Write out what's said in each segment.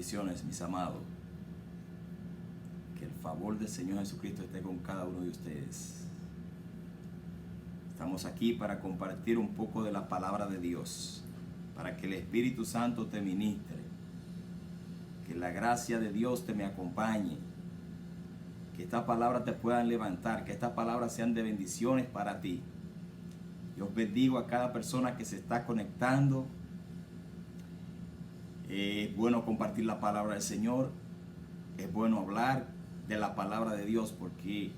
Bendiciones, mis amados. Que el favor del Señor Jesucristo esté con cada uno de ustedes. Estamos aquí para compartir un poco de la palabra de Dios, para que el Espíritu Santo te ministre, que la gracia de Dios te me acompañe, que estas palabras te puedan levantar, que estas palabras sean de bendiciones para ti. Yo bendigo a cada persona que se está conectando. Es bueno compartir la palabra del Señor, es bueno hablar de la palabra de Dios porque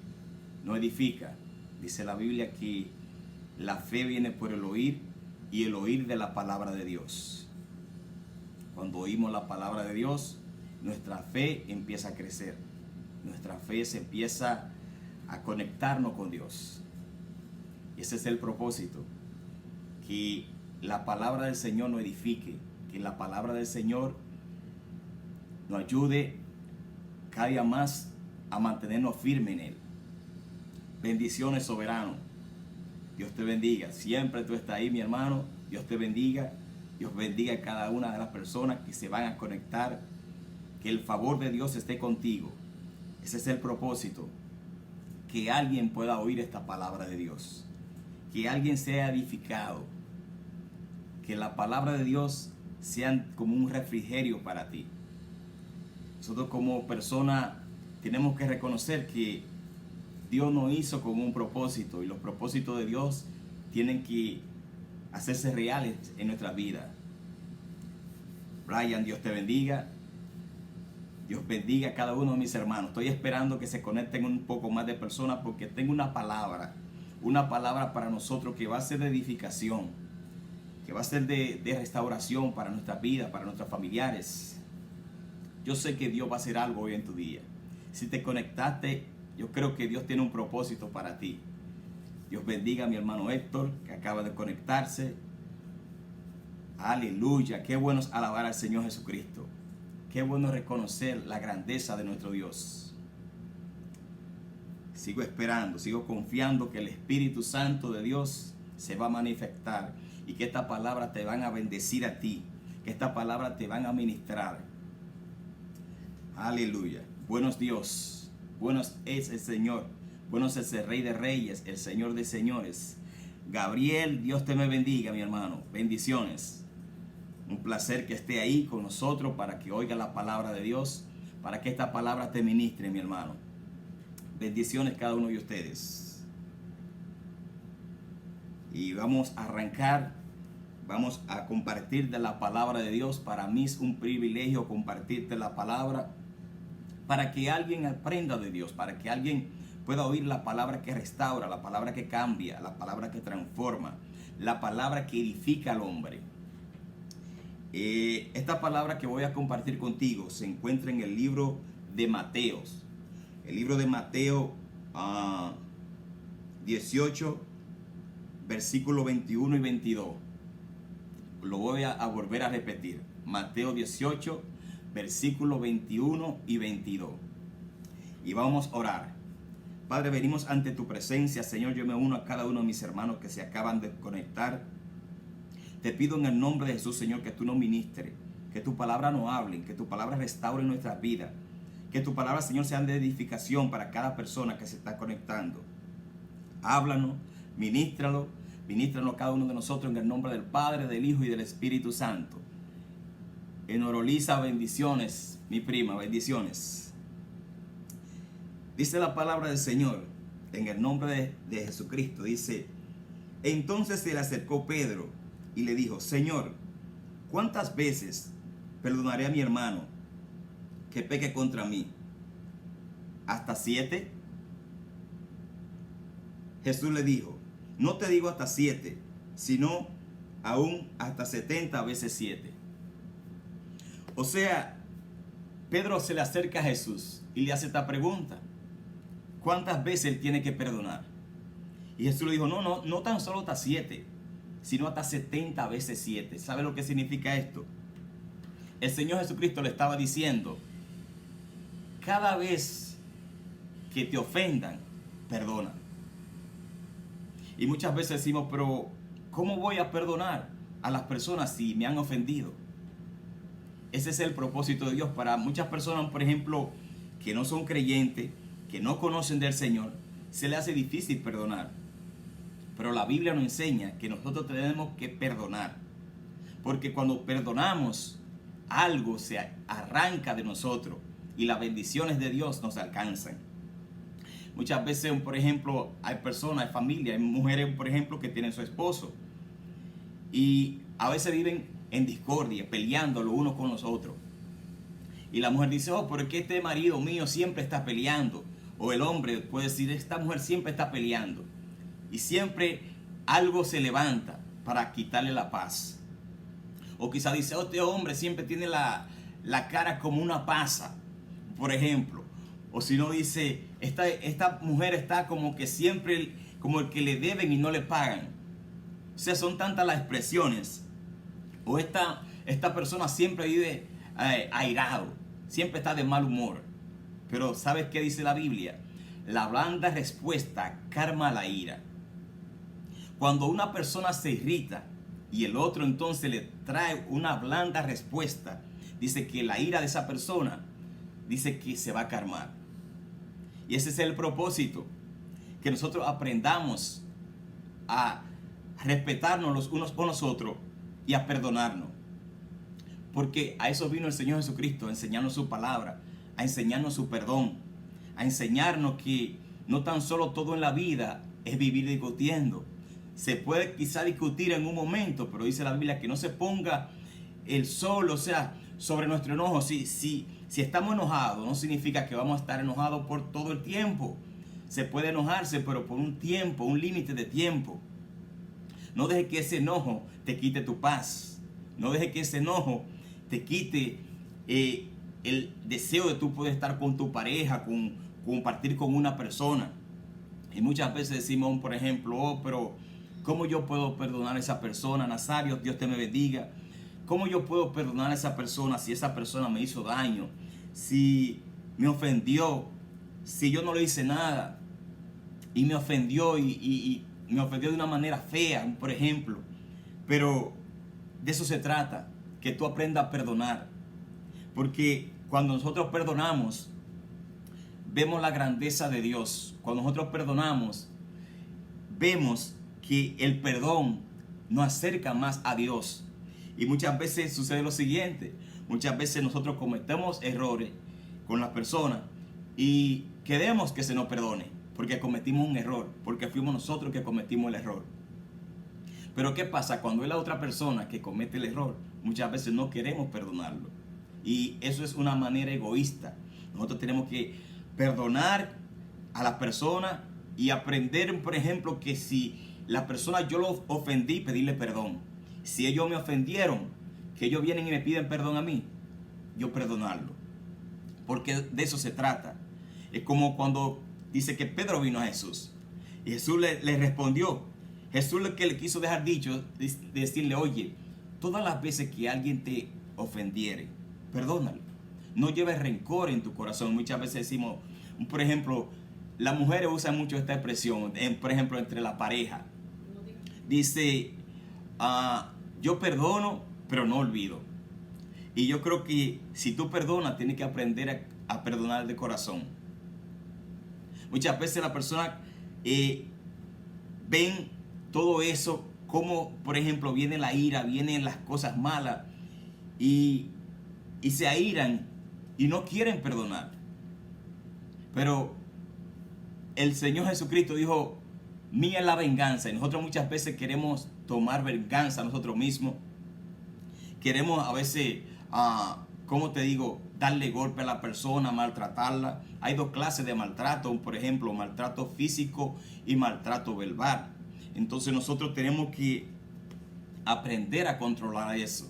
nos edifica. Dice la Biblia que la fe viene por el oír y el oír de la palabra de Dios. Cuando oímos la palabra de Dios, nuestra fe empieza a crecer. Nuestra fe se empieza a conectarnos con Dios. Y ese es el propósito, que la palabra del Señor nos edifique, que la palabra del Señor nos ayude cada día más a mantenernos firmes en Él. Bendiciones, soberano. Dios te bendiga. Siempre tú estás ahí, mi hermano. Dios te bendiga. Dios bendiga a cada una de las personas que se van a conectar. Que el favor de Dios esté contigo. Ese es el propósito. Que alguien pueda oír esta palabra de Dios. Que alguien sea edificado. Que la palabra de Dios sea como un refrigerio para ti. Nosotros como personas tenemos que reconocer que Dios nos hizo con un propósito. Y los propósitos de Dios tienen que hacerse reales en nuestra vida. Brian, Dios te bendiga. Dios bendiga a cada uno de mis hermanos. Estoy esperando que se conecten un poco más de personas porque tengo una palabra para nosotros que va a ser de edificación, que va a ser de restauración para nuestra vida, para nuestros familiares. Yo sé que Dios va a hacer algo hoy en tu día. Si te conectaste, yo creo que Dios tiene un propósito para ti. Dios bendiga a mi hermano Héctor, que acaba de conectarse. Aleluya, qué bueno es alabar al Señor Jesucristo. Qué bueno reconocer la grandeza de nuestro Dios. Sigo esperando, sigo confiando que el Espíritu Santo de Dios se va a manifestar y que estas palabras te van a bendecir a ti, que estas palabras te van a ministrar. Aleluya. Buenos Dios, buenos es el Señor, buenos es el Rey de Reyes, el Señor de Señores. Gabriel, Dios te me bendiga, mi hermano. Bendiciones. Un placer que esté ahí con nosotros para que oiga la palabra de Dios, para que esta palabra te ministre, mi hermano. Bendiciones cada uno de ustedes. Y vamos a arrancar, vamos a compartir de la palabra de Dios. Para mí es un privilegio compartirte la palabra, para que alguien aprenda de Dios, para que alguien pueda oír la palabra que restaura, la palabra que cambia, la palabra que transforma, la palabra que edifica al hombre. Esta palabra que voy a compartir contigo se encuentra en el libro de Mateo. El libro de Mateo 18, versículos 21 y 22. Lo voy a volver a repetir. Mateo 18, versículos 21 y 22. Y vamos a orar. Padre, venimos ante tu presencia. Señor, yo me uno a cada uno de mis hermanos que se acaban de conectar. Te pido en el nombre de Jesús, Señor, que tú nos ministres, que tu palabra nos hable, que tu palabra restaure nuestras vidas, que tu palabra, Señor, sea de edificación para cada persona que se está conectando. Háblanos, ministranos a cada uno de nosotros en el nombre del Padre, del Hijo y del Espíritu Santo. Enoroliza, bendiciones, mi prima, bendiciones. Dice la palabra del Señor en el nombre de Jesucristo, dice: entonces se le acercó Pedro y le dijo: Señor, ¿cuántas veces perdonaré a mi hermano que peque contra mí? ¿Hasta 7? Jesús le dijo: no te digo hasta 7, sino aún hasta 70 veces 7. O sea, Pedro se le acerca a Jesús y le hace esta pregunta: ¿cuántas veces él tiene que perdonar? Y Jesús le dijo: no tan solo hasta 7, sino hasta 70 veces 7. ¿Sabe lo que significa esto? El Señor Jesucristo le estaba diciendo: cada vez que te ofendan, perdona. Y muchas veces decimos: pero ¿cómo voy a perdonar a las personas si me han ofendido? ese es el propósito de Dios. Para muchas personas, por ejemplo, que no son creyentes, que no conocen del Señor, se les hace difícil perdonar. Pero la Biblia nos enseña que nosotros tenemos que perdonar. Porque cuando perdonamos, algo se arranca de nosotros y las bendiciones de Dios nos alcanzan. Muchas veces, por ejemplo, hay personas, hay familias, hay mujeres, por ejemplo, que tienen su esposo y a veces viven en discordia, peleando los unos con los otros. Y la mujer dice, oh, pero es que este marido mío siempre está peleando. O el hombre puede decir, esta mujer siempre está peleando. Y siempre algo se levanta para quitarle la paz. O quizá dice, oh, este hombre siempre tiene la cara como una pasa, por ejemplo. O si no dice, esta mujer está como que siempre, como el que le deben y no le pagan. O sea, son tantas las expresiones. O esta persona siempre vive airado, siempre está de mal humor. Pero ¿sabes qué dice la Biblia? La blanda respuesta calma la ira. Cuando una persona se irrita y el otro entonces le trae una blanda respuesta, dice que la ira de esa persona, dice que se va a calmar. Y ese es el propósito, que nosotros aprendamos a respetarnos los unos con los otros y a perdonarnos. Porque a eso vino el Señor Jesucristo, a enseñarnos su palabra, a enseñarnos su perdón, a enseñarnos que no tan solo todo en la vida es vivir discutiendo. Se puede quizá discutir en un momento, pero dice la Biblia que no se ponga el sol, o sea, sobre nuestro enojo. Si estamos enojados, no significa que vamos a estar enojados por todo el tiempo. Se puede enojarse, pero por un tiempo, un límite de tiempo. No deje que ese enojo te quite tu paz. No deje que ese enojo te quite el deseo de tú poder estar con tu pareja, compartir con una persona. Y muchas veces decimos, por ejemplo, oh, pero ¿cómo yo puedo perdonar a esa persona? Nazario, Dios te me bendiga. ¿Cómo yo puedo perdonar a esa persona si esa persona me hizo daño? Si me ofendió, si yo no le hice nada y me ofendió y me ofendió de una manera fea, por ejemplo. Pero de eso se trata, que tú aprendas a perdonar. Porque cuando nosotros perdonamos, vemos la grandeza de Dios. Cuando nosotros perdonamos, vemos que el perdón nos acerca más a Dios. Y muchas veces sucede lo siguiente. Muchas veces nosotros cometemos errores con las personas y queremos que se nos perdone porque cometimos un error, porque fuimos nosotros que cometimos el error. Pero ¿qué pasa cuando es la otra persona que comete el error? Muchas veces no queremos perdonarlo. Y eso es una manera egoísta. Nosotros tenemos que perdonar a la persona y aprender, por ejemplo, que si la persona yo lo ofendí, pedirle perdón. Si ellos me ofendieron, que ellos vienen y me piden perdón a mí, yo perdonarlo. Porque de eso se trata. Es como cuando dice que Pedro vino a Jesús. Y Jesús le respondió. Jesús lo que le quiso dejar dicho, decirle, oye, todas las veces que alguien te ofendiere, perdónalo. No lleves rencor en tu corazón. Muchas veces decimos, por ejemplo, las mujeres usan mucho esta expresión, por ejemplo, entre la pareja. Dice, yo perdono, pero no olvido. Y yo creo que si tú perdonas, tienes que aprender a perdonar de corazón. Muchas veces las personas ven todo eso, como por ejemplo viene la ira, vienen las cosas malas y se airan y no quieren perdonar. Pero el Señor Jesucristo dijo, mía es la venganza. Y nosotros muchas veces queremos tomar venganza nosotros mismos. Queremos a veces, ¿cómo te digo? Darle golpe a la persona, maltratarla. Hay dos clases de maltrato, por ejemplo, maltrato físico y maltrato verbal. Entonces nosotros tenemos que aprender a controlar eso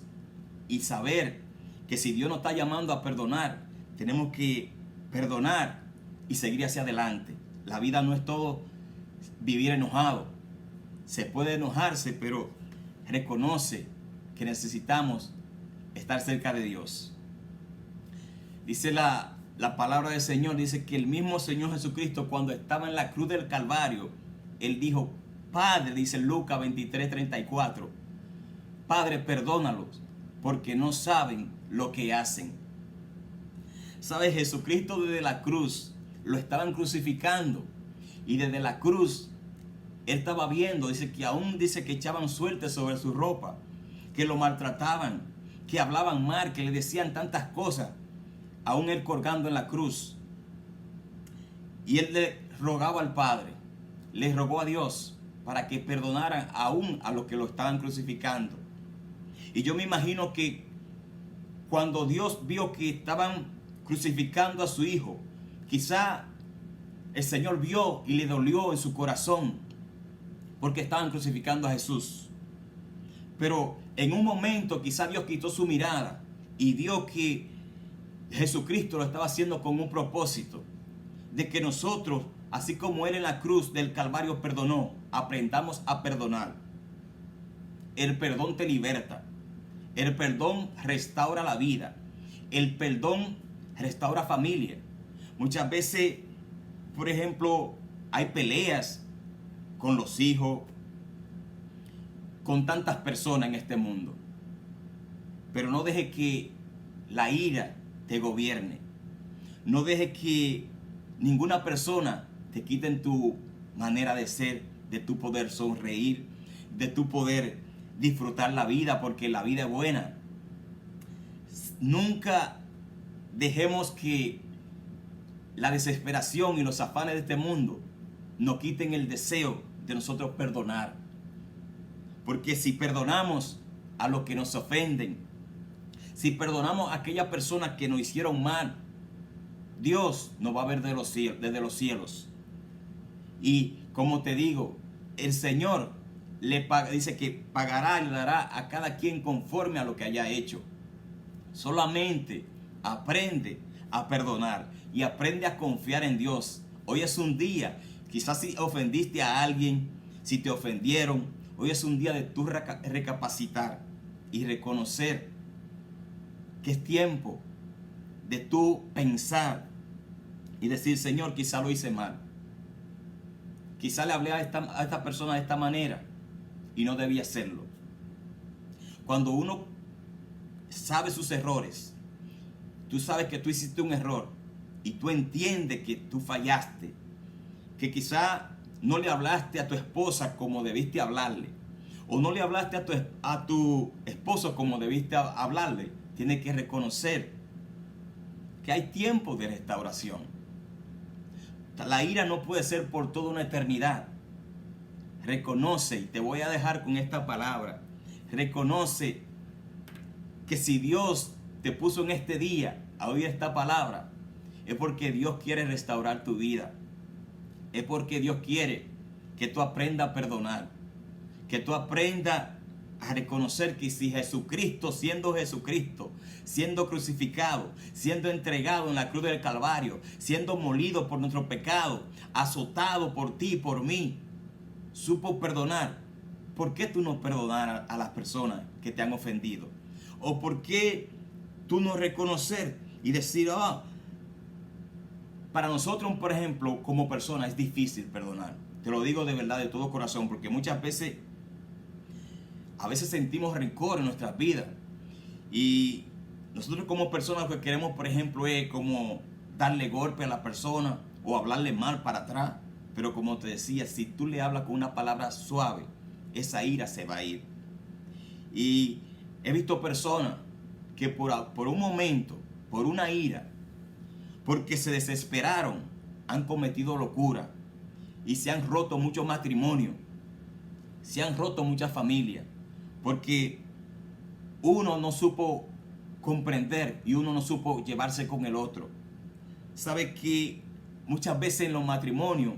y saber que si Dios nos está llamando a perdonar, tenemos que perdonar y seguir hacia adelante. La vida no es todo vivir enojado. Se puede enojarse, pero reconoce que necesitamos estar cerca de Dios. Dice la palabra del Señor, dice que el mismo Señor Jesucristo, cuando estaba en la cruz del Calvario, Él dijo, Padre, dice Lucas 23:34, Padre, perdónalos, porque no saben lo que hacen. ¿Sabes? Jesucristo desde la cruz lo estaban crucificando. Y desde la cruz él estaba viendo, dice que echaban suerte sobre su ropa, que lo maltrataban, que hablaban mal, que le decían tantas cosas, aún él colgando en la cruz. Y él le rogaba al Padre, le rogó a Dios para que perdonaran aún a los que lo estaban crucificando. Y yo me imagino que cuando Dios vio que estaban crucificando a su hijo, quizá el Señor vio y le dolió en su corazón porque estaban crucificando a Jesús. Pero en un momento quizá Dios quitó su mirada y vio que Jesucristo lo estaba haciendo con un propósito, de que nosotros, así como Él en la cruz del Calvario perdonó, aprendamos a perdonar. El perdón te liberta. El perdón restaura la vida. El perdón restaura familia. Muchas veces, por ejemplo, hay peleas con los hijos, con tantas personas en este mundo. Pero no deje que la ira te gobierne. No deje que ninguna persona te quite en tu manera de ser, de tu poder sonreír, de tu poder disfrutar la vida, porque la vida es buena. Nunca dejemos que la desesperación y los afanes de este mundo nos quiten el deseo de nosotros perdonar. Porque si perdonamos a los que nos ofenden, si perdonamos a aquellas personas que nos hicieron mal, Dios nos va a ver desde los cielos. Y como te digo, el Señor dice que pagará y le dará a cada quien conforme a lo que haya hecho. Solamente aprende a perdonar y aprende a confiar en Dios. Hoy es un día, quizás si ofendiste a alguien, si te ofendieron, hoy es un día de tú recapacitar y reconocer que es tiempo de tú pensar y decir: Señor, quizá lo hice mal. Quizá le hablé a esta persona de esta manera y no debía hacerlo. Cuando uno sabe sus errores, tú sabes que tú hiciste un error y tú entiendes que tú fallaste, que quizá no le hablaste a tu esposa como debiste hablarle, o no le hablaste a tu esposo como debiste hablarle, tienes que reconocer que hay tiempo de restauración. La ira no puede ser por toda una eternidad. Reconoce, y te voy a dejar con esta palabra, reconoce que si Dios te puso en este día a oír esta palabra, es porque Dios quiere restaurar tu vida. Es porque Dios quiere que tú aprendas a perdonar, que tú aprendas a reconocer que si Jesucristo, siendo crucificado, siendo entregado en la cruz del Calvario, siendo molido por nuestro pecado, azotado por ti y por mí, supo perdonar, ¿por qué tú no perdonar a las personas que te han ofendido? ¿O por qué tú no reconocer y decir: para nosotros, por ejemplo, como persona es difícil perdonar? Te lo digo de verdad, de todo corazón, porque muchas veces sentimos rencor en nuestras vidas. Y nosotros como personas lo que queremos, por ejemplo, es como darle golpe a la persona o hablarle mal para atrás. Pero como te decía, si tú le hablas con una palabra suave, esa ira se va a ir. Y he visto personas que por un momento, por una ira, porque se desesperaron, han cometido locura y se han roto muchos matrimonios, se han roto muchas familias, porque uno no supo comprender y uno no supo llevarse con el otro. Sabe que muchas veces en los matrimonios,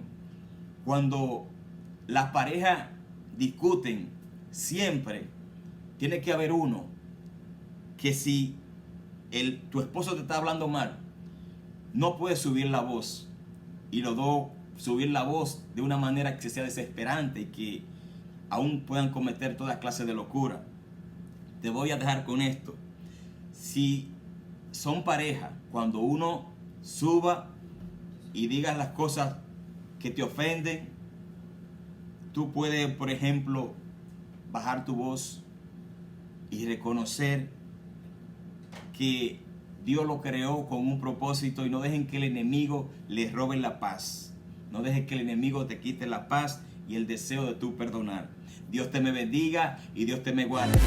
cuando las parejas discuten, siempre tiene que haber uno que si tu esposo te está hablando mal, no puede subir la voz, y los dos subir la voz de una manera que sea desesperante y que aún puedan cometer toda clase de locura. Te voy a dejar con esto: si son pareja, cuando uno suba y diga las cosas que te ofenden, tú puedes, por ejemplo, bajar tu voz y reconocer porque Dios lo creó con un propósito, y no dejen que el enemigo les robe la paz. No dejes que el enemigo te quite la paz y el deseo de tu perdonar. Dios te me bendiga y Dios te me guarde.